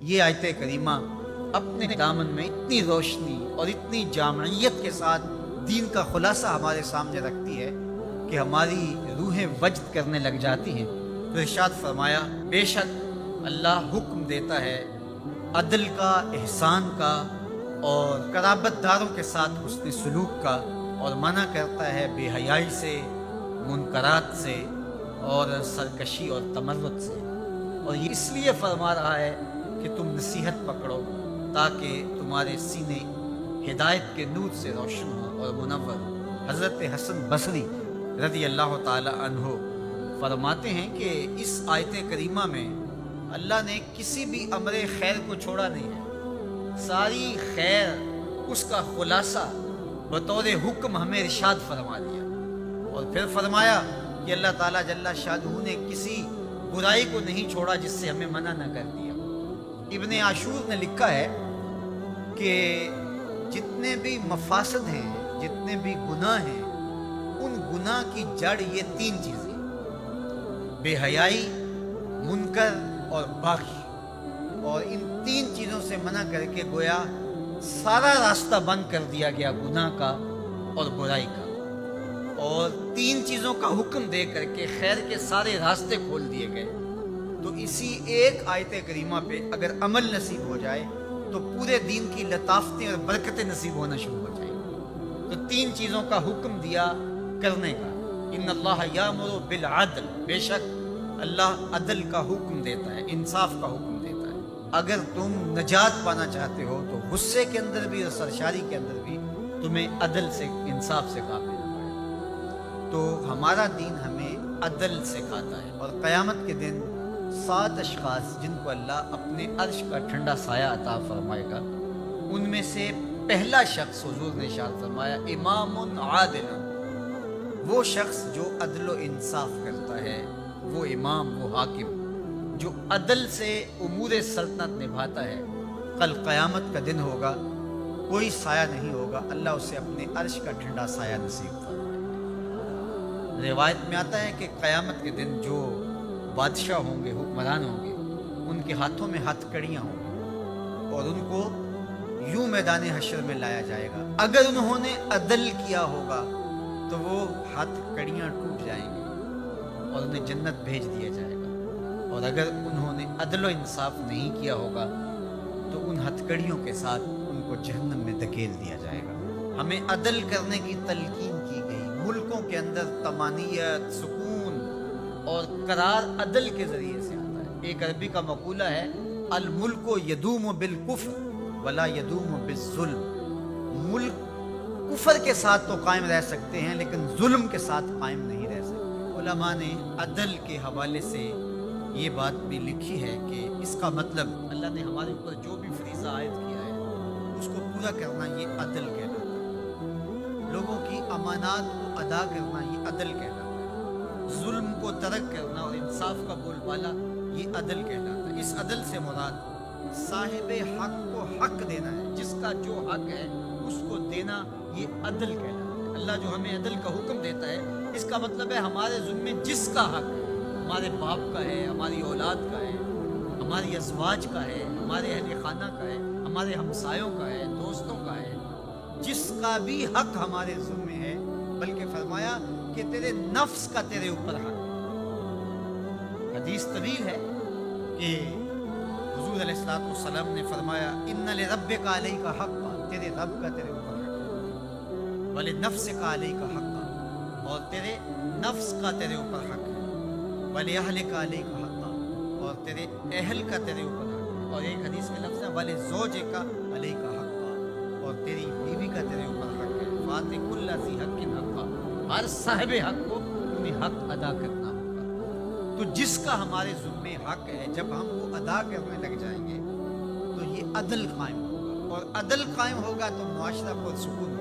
یہ آیت کریمہ اپنے دامن میں اتنی روشنی اور اتنی جامعیت کے ساتھ دین کا خلاصہ ہمارے سامنے رکھتی ہے کہ ہماری روحیں وجد کرنے لگ جاتی ہیں۔ تو ارشاد فرمایا، بے شک اللہ حکم دیتا ہے عدل کا، احسان کا اور قرابت داروں کے ساتھ حسن سلوک کا، اور منع کرتا ہے بے حیائی سے، منکرات سے اور سرکشی اور تمرد سے۔ اور یہ اس لیے فرما رہا ہے کہ تم نصیحت پکڑو تاکہ تمہارے سینے ہدایت کے نور سے روشن ہو اور منور ہو۔ حضرت حسن بصری رضی اللہ تعالی عنہ فرماتے ہیں کہ اس آیت کریمہ میں اللہ نے کسی بھی امر خیر کو چھوڑا نہیں ہے، ساری خیر اس کا خلاصہ بطور حکم ہمیں ارشاد فرما دیا، اور پھر فرمایا کہ اللہ تعالیٰ جل شانہ نے کسی برائی کو نہیں چھوڑا جس سے ہمیں منع نہ کر دیا۔ ابن عاشور نے لکھا ہے کہ جتنے بھی مفاسد ہیں، جتنے بھی گناہ ہیں، ان گناہ کی جڑ یہ تین چیزیں: بے حیائی، منکر اور باغی۔ اور ان تین چیزوں سے منع کر کے گویا سارا راستہ بند کر دیا گیا گناہ کا اور برائی کا، اور تین چیزوں کا حکم دے کر کے خیر کے سارے راستے کھول دیے گئے۔ تو اسی ایک آیت کریمہ پہ اگر عمل نصیب ہو جائے تو پورے دین کی لطافتیں اور برکتیں نصیب ہونا شروع ہو جائیں۔ تو تین چیزوں کا حکم دیا کرنے کا: ان اللہ یامر بالعدل، بے شک اللہ عدل کا حکم دیتا ہے، انصاف کا حکم دیتا ہے۔ اگر تم نجات پانا چاہتے ہو تو غصے کے اندر بھی اور سرشاری کے اندر بھی تمہیں عدل سے، انصاف سے کام لینا پڑے گا۔ تو ہمارا دین ہمیں عدل سکھاتا ہے، اور قیامت کے دن 7 اشخاص جن کو اللہ اپنے عرش کا ٹھنڈا سایہ عطا فرمائے گا، ان میں سے پہلا شخص حضور نے ارشاد فرمایا امام عادل، وہ شخص جو عدل و انصاف کرتا ہے، وہ امام، وہ حاکم جو عدل سے امور سلطنت نبھاتا ہے، کل قیامت کا دن ہوگا، کوئی سایہ نہیں ہوگا، اللہ اسے اپنے عرش کا ٹھنڈا سایہ نصیب فرمائے۔ روایت میں آتا ہے کہ قیامت کے دن جو بادشاہ ہوں گے، حکمران ہوں گے، ان کے ہاتھوں میں ہتھ کڑیاں ہوں گی، اور ان کو یوں میدان حشر میں لایا جائے گا۔ اگر انہوں نے عدل کیا ہوگا تو وہ ہتھ کڑیاں ٹوٹ جائیں گی اور انہیں جنت بھیج دیا جائے گا، اور اگر انہوں نے عدل و انصاف نہیں کیا ہوگا تو ان ہتھ کڑیوں کے ساتھ ان کو جہنم میں دھکیل دیا جائے گا۔ ہمیں عدل کرنے کی تلقین کی گئی۔ ملکوں کے اندر طمانینت، سکون اور قرار عدل کے ذریعے سے آتا ہے۔ ایک عربی کا مقولہ ہے، الملک یدوم بالکفر ولا یدوم بالظلم۔ ملک کفر کے ساتھ تو قائم رہ سکتے ہیں لیکن ظلم کے ساتھ قائم نہیں رہ سکتے۔ علماء نے عدل کے حوالے سے یہ بات بھی لکھی ہے کہ اس کا مطلب اللہ نے ہمارے اوپر جو بھی فریضہ عائد کیا ہے اس کو پورا کرنا، یہ عدل کہلاتا ہے۔ لوگوں کی امانات کو ادا کرنا، یہ عدل کہلاتا ہے۔ ظلم کو ترک کرنا اور انصاف کا بول بالا، یہ عدل کہلاتا ہے۔ اس عدل سے مراد صاحب حق کو حق دینا ہے، جس کا جو حق ہے اس کو دینا، یہ عدل کہلاتا ہے۔ اللہ جو ہمیں عدل کا حکم دیتا ہے، اس کا مطلب ہے ہمارے ذمے جس کا حق ہے، ہمارے باپ کا ہے، ہماری اولاد کا ہے، ہماری ازواج کا ہے، ہمارے اہل خانہ کا ہے، ہمارے ہمسایوں کا ہے، دوستوں کا ہے، جس کا بھی حق ہمارے ذمے ہے، بلکہ فرمایا کہ تیرے نفس کا تیرے اوپر حق ہے۔ حدیث طویل ہے کہ حضور علیہ السلام نے فرمایا ان لربک علیک حقا، تیرے رب کا تیرے اوپر حق ہے، ولنفسک علیک حقا، اور تیرے نفس کا تیرے اوپر حق ہے، ولأہلک علیک حقا، اور تیرے اہل کا تیرے اوپر حق ہے، اور ایک حدیث میں لفظ ہے ولزوجک علیک حقا، اور تیری بیوی کا تیرے اوپر حق ہے، فآت کل ذی حق حقا، ہر صاحب حق کو انہیں حق ادا کرنا ہوگا۔ تو جس کا ہمارے ذمے حق ہے، جب ہم وہ ادا کرنے لگ جائیں گے تو یہ عدل قائم ہوگا، اور عدل قائم ہوگا تو معاشرہ پرسکون